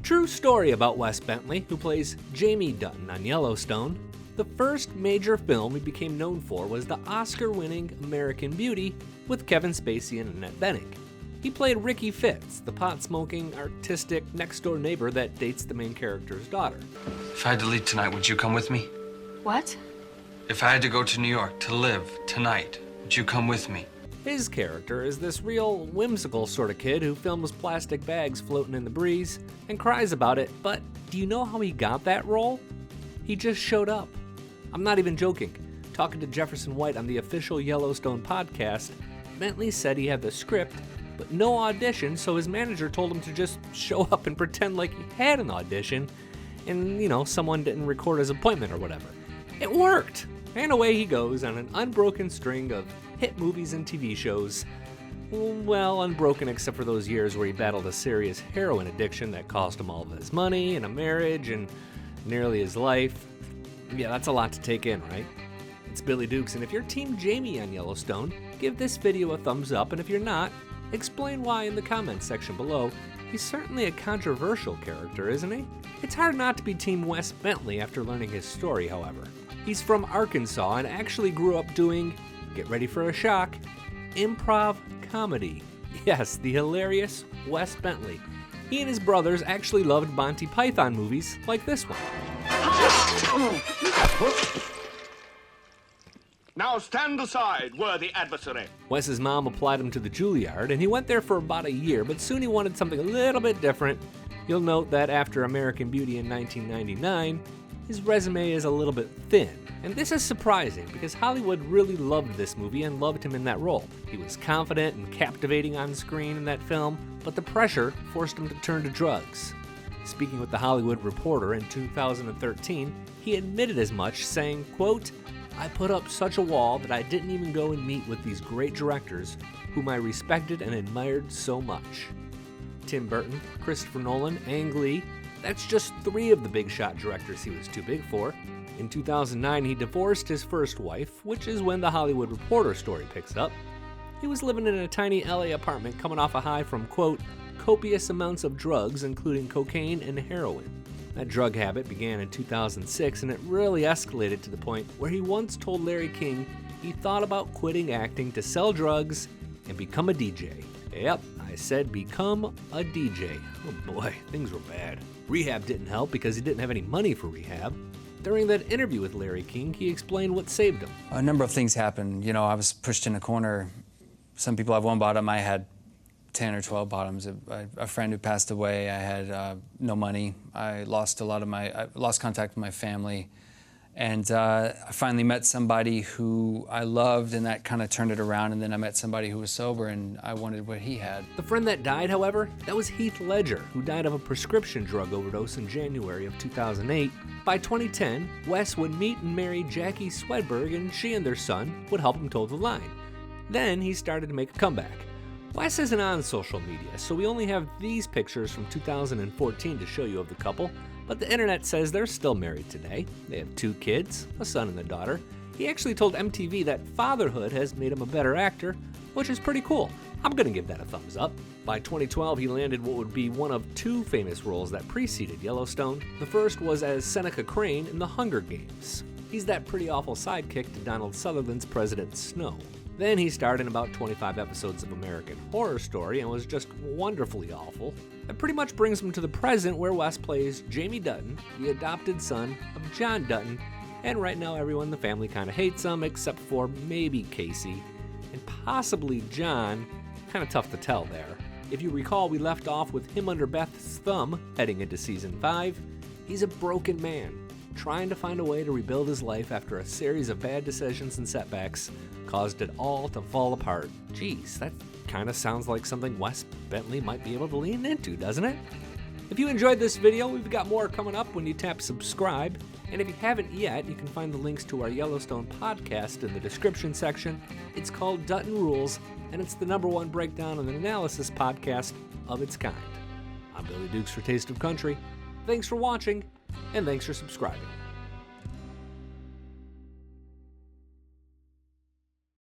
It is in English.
True story about Wes Bentley, who plays Jamie Dutton on Yellowstone. The first major film he became known for was the Oscar-winning American Beauty with Kevin Spacey and Annette. He played Ricky Fitz, the pot-smoking, artistic, next-door neighbor that dates the main character's daughter. If I had to leave tonight, would you come with me? What? If I had to go to New York to live tonight, would you come with me? His character is this real whimsical sort of kid who films plastic bags floating in the breeze and cries about it, but do you know how he got that role? He just showed up. I'm not even joking. Talking to Jefferson White on the official Yellowstone podcast, Bentley said he had the script, but no audition, so his manager told him to just show up and pretend like he had an audition and, someone didn't record his appointment or whatever. It worked! And away he goes on an unbroken string of hit movies and TV shows. Well, unbroken except for those years where he battled a serious heroin addiction that cost him all of his money and a marriage and nearly his life. Yeah, that's a lot to take in, right? It's Billy Dukes, and if you're Team Jamie on Yellowstone, give this video a thumbs up, and if you're not, explain why in the comments section below. He's certainly a controversial character, isn't he? It's hard not to be Team Wes Bentley after learning his story, however. He's from Arkansas and actually grew up doing, get ready for a shock, improv comedy. Yes, the hilarious Wes Bentley. He and his brothers actually loved Monty Python movies like this one. Now stand aside, worthy adversary. Wes's mom applied him to the Juilliard, and he went there for about a year, but soon he wanted something a little bit different. You'll note that after American Beauty in 1999, his resume is a little bit thin. And this is surprising because Hollywood really loved this movie and loved him in that role. He was confident and captivating on screen in that film, but the pressure forced him to turn to drugs. Speaking with The Hollywood Reporter in 2013, he admitted as much, saying, quote, "I put up such a wall that I didn't even go and meet with these great directors whom I respected and admired so much." Tim Burton, Christopher Nolan, Ang Lee, that's just 3 of the big shot directors he was too big for. In 2009, he divorced his first wife, which is when The Hollywood Reporter story picks up. He was living in a tiny LA apartment coming off a high from, quote, "copious amounts of drugs, including cocaine and heroin." That drug habit began in 2006, and it really escalated to the point where he once told Larry King he thought about quitting acting to sell drugs and become a DJ. Yep, I said become a DJ. Oh boy, things were bad. Rehab didn't help because he didn't have any money for rehab. During that interview with Larry King, he explained what saved him. A number of things happened. I was pushed in a corner. Some people have one bottom. I had 10 or 12 bottoms. A friend who passed away. I had no money. I lost contact with my family. And I finally met somebody who I loved, and that kind of turned it around. And then I met somebody who was sober, and I wanted what he had. The friend that died, however, that was Heath Ledger, who died of a prescription drug overdose in January of 2008. By 2010, Wes would meet and marry Jackie Swedberg, and she and their son would help him toe the line. Then he started to make a comeback. Wes isn't on social media, so we only have these pictures from 2014 to show you of the couple, but the internet says they're still married today. They have 2 kids, a son and a daughter. He actually told MTV that fatherhood has made him a better actor, which is pretty cool. I'm gonna give that a thumbs up. By 2012, he landed what would be one of 2 famous roles that preceded Yellowstone. The first was as Seneca Crane in The Hunger Games. He's that pretty awful sidekick to Donald Sutherland's President Snow. Then he starred in about 25 episodes of American Horror Story and was just wonderfully awful. That pretty much brings him to the present, where Wes plays Jamie Dutton, the adopted son of John Dutton, and right now everyone in the family kind of hates him, except for maybe Casey, and possibly John. Kind of tough to tell there. If you recall, we left off with him under Beth's thumb heading into season 5. He's a broken man, trying to find a way to rebuild his life after a series of bad decisions and setbacks caused it all to fall apart. Geez, that kind of sounds like something Wes Bentley might be able to lean into, doesn't it? If you enjoyed this video, we've got more coming up when you tap subscribe. And if you haven't yet, you can find the links to our Yellowstone podcast in the description section. It's called Dutton Rules, and it's the #1 breakdown and analysis podcast of its kind. I'm Billy Dukes for Taste of Country. Thanks for watching, and thanks for subscribing.